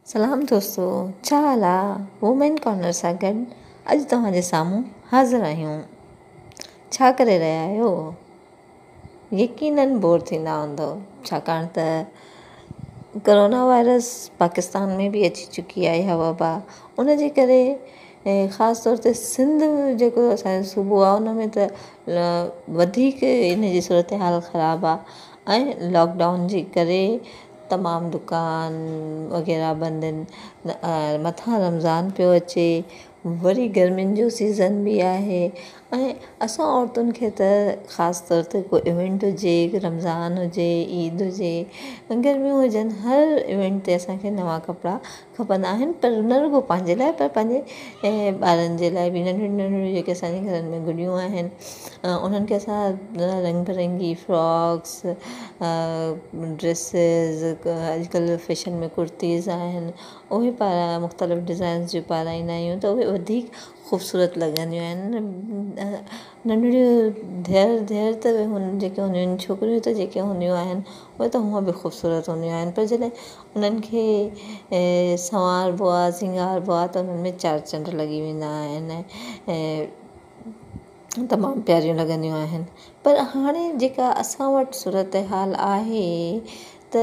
सलाम दोस्तों, छा हाल आहे? वूमेन कॉर्नर सां गॾु अॼु तव्हांजे साम्हूं हाज़िर आहियूं। छा करे रहिया आहियो? यकीनन बोर थींदा हूंदव, छाकाणि त कोरोना वायरस पाकिस्तान में बि अची चुकी आहे इहा वबा। उन जे करे ख़ासि तौर ते सिंध जेको असांजो सूबो आहे उन में त वधीक इन जी सूरत हाल ख़राबु आहे ऐं लॉकडाउन जे करे तमामु दुकान वग़ैरह बंदि आहिनि। मथां रमज़ान पियो अचे, वरी गर्मियुनि जो सीज़न बि आहे ऐं असां औरतुनि खे त ख़ासि तौर ते को इवेंट हुजे, रमज़ान हुजे, ईद हुजे, गर्मियूं हुजनि, हर इवेंट ते असांखे नवां कपिड़ा खपंदा आहिनि। पर न रुॻो पंहिंजे लाइ, पर पंहिंजे ॿारनि जे लाइ बि। नंढियूं नंढियूं जेके असांजे घरनि में गुॾियूं आहिनि उन्हनि खे असां रंग बिरंगी फ्रॉक्स, ड्रेसिस, अॼुकल्ह फैशन में कुर्तीज़ आहिनि, उहे मुख़्तलिफ़ डिज़ाइन्स जी पाराईंदा आहियूं त उहे वधीक ख़ूबसूरत लॻंदियूं आहिनि। नंढड़ियूं धीअर त जेके हूंदियूं आहिनि, छोकिरियूं त जेके हूंदियूं आहिनि उहे त हूअं बि ख़ूबसूरत हूंदियूं आहिनि, पर जॾहिं उन्हनि खे संवारबो आहे, सिंगारबो आहे त उन्हनि में चार चंड लॻी वेंदा आहिनि ऐं तमामु प्यारियूं लॻंदियूं आहिनि। पर हाणे जेका असां वटि सूरत हाल आहे त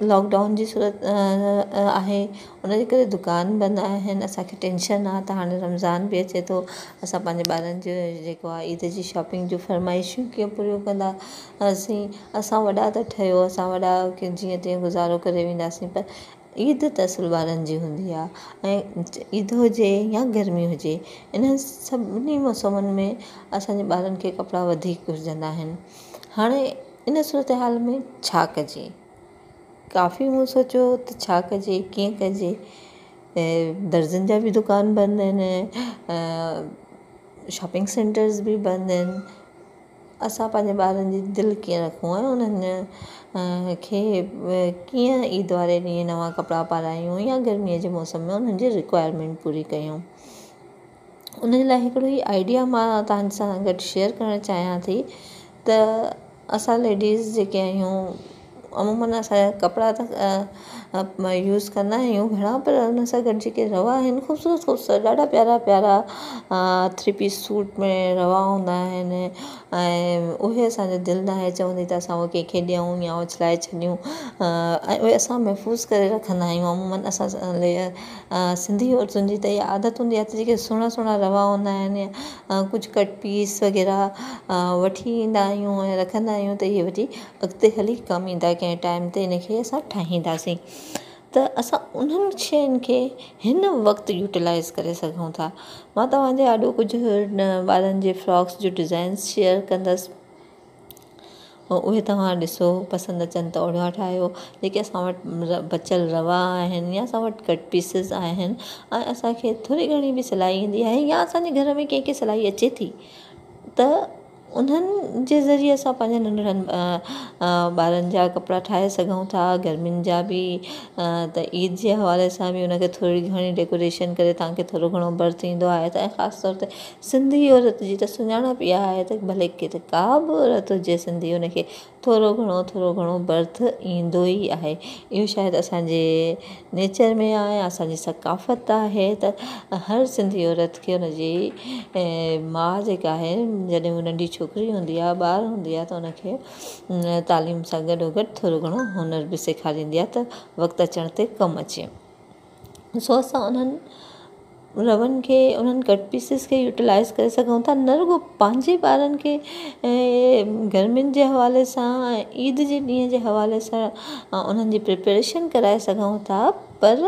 लॉकडाउन जी सूरत आहे, उन जे करे दुकान बंदि आहिनि। असांखे टेंशन आहे त हाणे रमज़ान बि अचे थो, असां पंहिंजे ॿारनि जो जेको आहे ईद जी शॉपिंग जूं फरमाइशूं कीअं पूरियूं कंदासीं। असां वॾा त ठहियो, असां वॾा जीअं तीअं गुज़ारो करे वेंदासीं, पर ईद त असुलु ॿारनि जी हूंदी आहे ऐं ईद हुजे या गर्मी हुजे, इन्हनि सभिनी मौसमनि में असांजे ॿारनि खे कपिड़ा वधीक घुरिजंदा आहिनि। हाणे इन सूरत हाल में छा कजे? काफ़ी मूं सोचियो त छा कजे, कीअं कजे। दर्जन जा बि दुकान बंदि आहिनि, शॉपिंग सेंटर्स बि बंदि आहिनि। असां पंहिंजे ॿारनि जी दिलि कीअं रखूं ऐं उन्हनि खे कीअं ईद वारे ॾींहुं नवां कपिड़ा पारायूं या गर्मीअ जे मौसम में उन्हनि जी रिक्वायरमेंट पूरी कयूं। उन जे लाइ हिकिड़ो ई आइडिया मां तव्हां सां गॾु शेयर करणु चाहियां थी त असां लेडीज़ जेके आहियूं, अमूमन असांजा कपिड़ा त यूज़ कंदा आहियूं घणा, पर हुन सां गॾु जेके रवा आहिनि ख़ूबसूरत ख़ूबसूरत ॾाढा प्यारा प्यारा 3 पीस सूट में रवा हूंदा आहिनि ऐं उहे असांजो दिलि न आहे चवंदी त असां उहे कंहिंखे ॾियूं या उछलाए छॾियूं ऐं उहे असां महफ़ूज़ करे रखंदा आहियूं। अमूमन असां सिंधी औरतुनि जी त इहा आदत हूंदी आहे त जेके सुहिणा सुहिणा रवा हूंदा आहिनि या कुझु कट पीस वग़ैरह वठी ईंदा आहियूं ऐं रखंदा आहियूं त इहे वठी अॻिते हली कमु ईंदा कंहिं टाइम ते इनखे असां ठाहींदासीं। त असां उन्हनि शयुनि खे हिन वक़्तु यूटिलाइज़ करे सघूं था। मां तव्हांजे ॾाढो कुझु ॿारनि जे फ्रॉक्स जो डिज़ाइन्स शेयर कंदसि, उहे तव्हां ॾिसो, पसंदि अचनि त ओड़ा ठाहियो। जेके असां वटि बचियल रवा आहिनि या असां वटि कट पीसिस आहिनि ऐं असांखे थोरी घणी बि सिलाई ईंदी आहे या असांजे घर में कंहिंखे सिलाई अचे थी त उन्हनि जे ज़रिए असां पंहिंजे नंढड़नि ॿारनि जा कपिड़ा ठाहे सघूं था, गर्मियुनि जा बि। त ईद जे हवाले सां बि उनखे थोरी घणी डेकोरेशन करे तव्हांखे थोरो घणो भर्थ ईंदो आहे त ऐं ख़ासि तौर ते सिंधी औरत जी त सुञाणप इहा आहे त भले का बि औरत हुजे सिंधी, उनखे थोरो घणो भर्थ ईंदो ई आहे। इहो शायदि असांजे नेचर में आहे, असांजी सकाफ़त आहे त हर सिंधी औरत खे उनजी माउ जेका आहे जॾहिं उहा नंढी छोकिरी हूंदी आहे, ॿार हूंदी आहे, त उनखे तालीम सां गॾोगॾु थोरो घणो हुनर बि सेखारींदी आहे त वक़्तु अचण ते कमु अचे। सो असां उन्हनि रवनि खे, उन्हनि कट पीसिस खे यूटिलाइज़ करे सघूं था, न रुॻो पंहिंजे ॿारनि खे गर्मियुनि जे हवाले सां ऐं ईद जे ॾींहं जे हवाले सां उन्हनि जी प्रिपरेशन कराए सघूं था, पर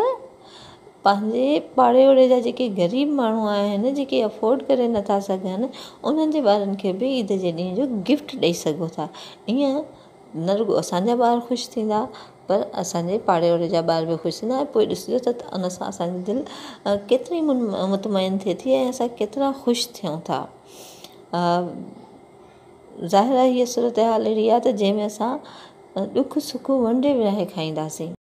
पंहिंजे पाड़े ओड़े जा जेके ग़रीब माण्हू आहिनि, जेके अफोर्ड करे नथा सघनि, उन्हनि जे ॿारनि खे बि ईद जे ॾींहं जो गिफ्ट ॾेई सघो था। ईअं न रुॻो असांजा ॿार ख़ुशि थींदा, पर असांजे पाड़े ओड़े जा ॿार बि ख़ुशि थींदा ऐं पोइ ॾिसिजो त उन सां असांजी दिलि केतिरी मुतमइन थिए थी ऐं असां केतिरा ख़ुशि थियूं था। ज़ाहिर आहे हीअ सूरत हाल अहिड़ी आहे त जंहिंमें असां ॾुख सुख वंडे विरहाए खाईंदासीं।